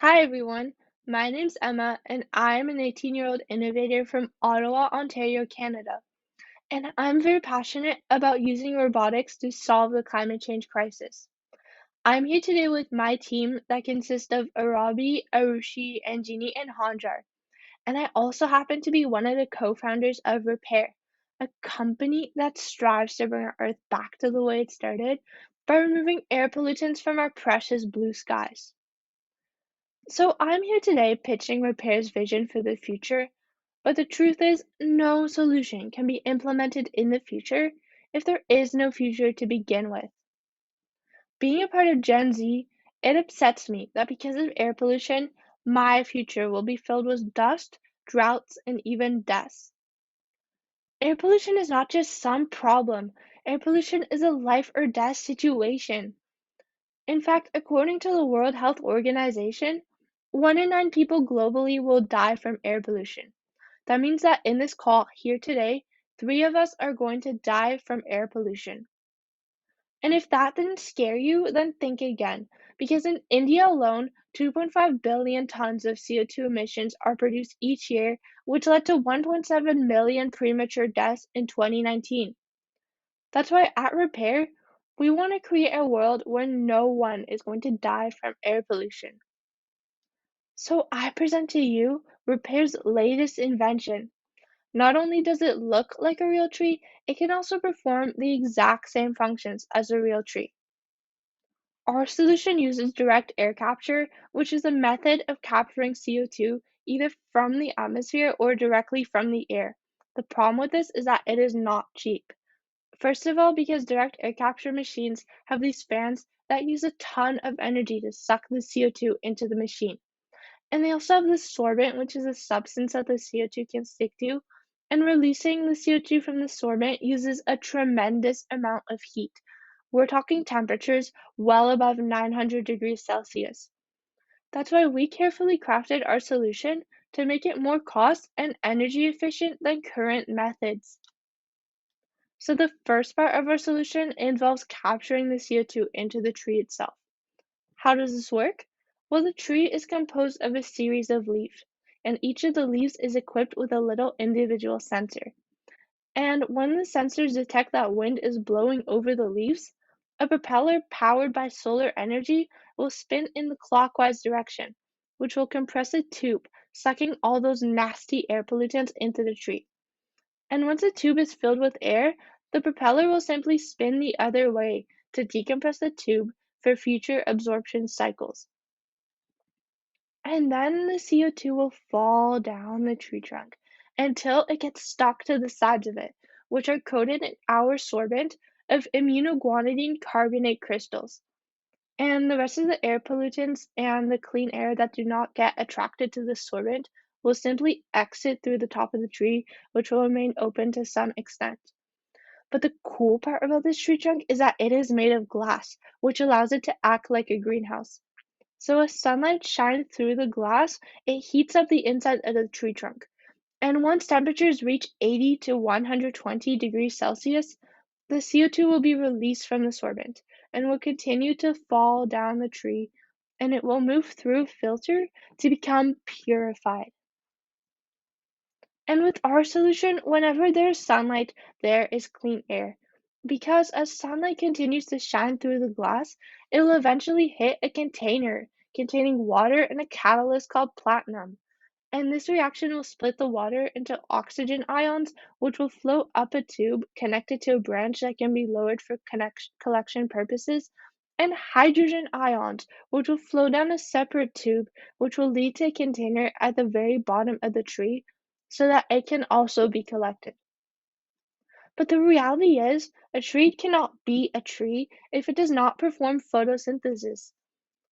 Hi everyone, my name's Emma and I'm an 18-year-old innovator from Ottawa, Ontario, Canada. And I'm very passionate about using robotics to solve the climate change crisis. I'm here today with my team that consists of Arabi, Arushi, Anjini, and Hanjar. And I also happen to be one of the co-founders of RepAir, a company that strives to bring our Earth back to the way it started by removing air pollutants from our precious blue skies. So I'm here today pitching Repair's vision for the future, but the truth is, no solution can be implemented in the future if there is no future to begin with. Being a part of Gen Z, it upsets me that because of air pollution, my future will be filled with dust, droughts, and even deaths. Air pollution is not just some problem, air pollution is a life or death situation. In fact, according to the World Health Organization, 1 in 9 people globally will die from air pollution. That means that in this call here today, three of us are going to die from air pollution. And if that didn't scare you, then think again. Because in India alone, 2.5 billion tons of CO2 emissions are produced each year, which led to 1.7 million premature deaths in 2019. That's why at Repair, we want to create a world where no one is going to die from air pollution. So I present to you Repair's latest invention. Not only does it look like a real tree, it can also perform the exact same functions as a real tree. Our solution uses direct air capture, which is a method of capturing CO2 either from the atmosphere or directly from the air. The problem with this is that it is not cheap. First of all, because direct air capture machines have these fans that use a ton of energy to suck the CO2 into the machine. And they also have this sorbent, which is a substance that the CO2 can stick to. And releasing the CO2 from the sorbent uses a tremendous amount of heat. We're talking temperatures well above 900 degrees Celsius. That's why we carefully crafted our solution to make it more cost and energy efficient than current methods. So the first part of our solution involves capturing the CO2 into the tree itself. How does this work? Well, the tree is composed of a series of leaves, and each of the leaves is equipped with a little individual sensor. And when the sensors detect that wind is blowing over the leaves, a propeller powered by solar energy will spin in the clockwise direction, which will compress a tube, sucking all those nasty air pollutants into the tree. And once the tube is filled with air, the propeller will simply spin the other way to decompress the tube for future absorption cycles. And then the CO2 will fall down the tree trunk until it gets stuck to the sides of it, which are coated in our sorbent of immunoguanidine carbonate crystals. And the rest of the air pollutants and the clean air that do not get attracted to the sorbent will simply exit through the top of the tree, which will remain open to some extent. But the cool part about this tree trunk is that it is made of glass, which allows it to act like a greenhouse. So as sunlight shines through the glass, it heats up the inside of the tree trunk. And once temperatures reach 80 to 120 degrees Celsius, the CO2 will be released from the sorbent and will continue to fall down the tree, and it will move through a filter to become purified. And with our solution, whenever there's sunlight, there is clean air. Because as sunlight continues to shine through the glass, it will eventually hit a container containing water and a catalyst called platinum. And this reaction will split the water into oxygen ions, which will float up a tube connected to a branch that can be lowered for collection purposes, and hydrogen ions, which will flow down a separate tube, which will lead to a container at the very bottom of the tree so that it can also be collected. But the reality is, a tree cannot be a tree if it does not perform photosynthesis.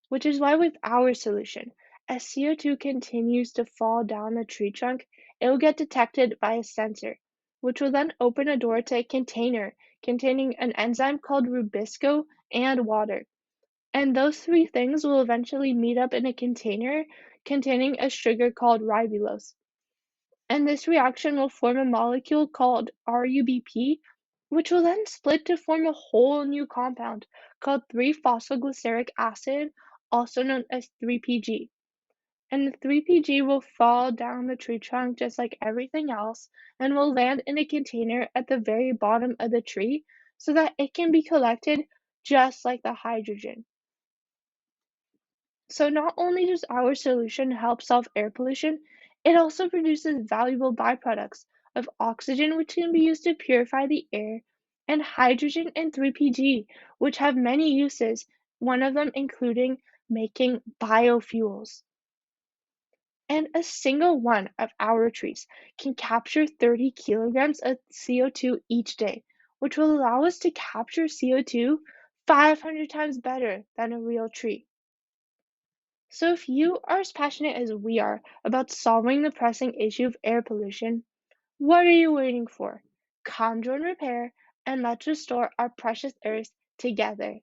Which is why with our solution, as CO2 continues to fall down the tree trunk, it will get detected by a sensor, which will then open a door to a container containing an enzyme called rubisco and water. And those three things will eventually meet up in a container containing a sugar called ribulose. And this reaction will form a molecule called RUBP, which will then split to form a whole new compound called 3-phosphoglyceric acid, also known as 3PG. And the 3PG will fall down the tree trunk just like everything else and will land in a container at the very bottom of the tree so that it can be collected just like the hydrogen. So not only does our solution help solve air pollution, it also produces valuable byproducts of oxygen, which can be used to purify the air, and hydrogen and 3PG, which have many uses, one of them including making biofuels. And a single one of our trees can capture 30 kilograms of CO2 each day, which will allow us to capture CO2 500 times better than a real tree. So, if you are as passionate as we are about solving the pressing issue of air pollution, what are you waiting for? Come join RepAir and let's restore our precious earth together.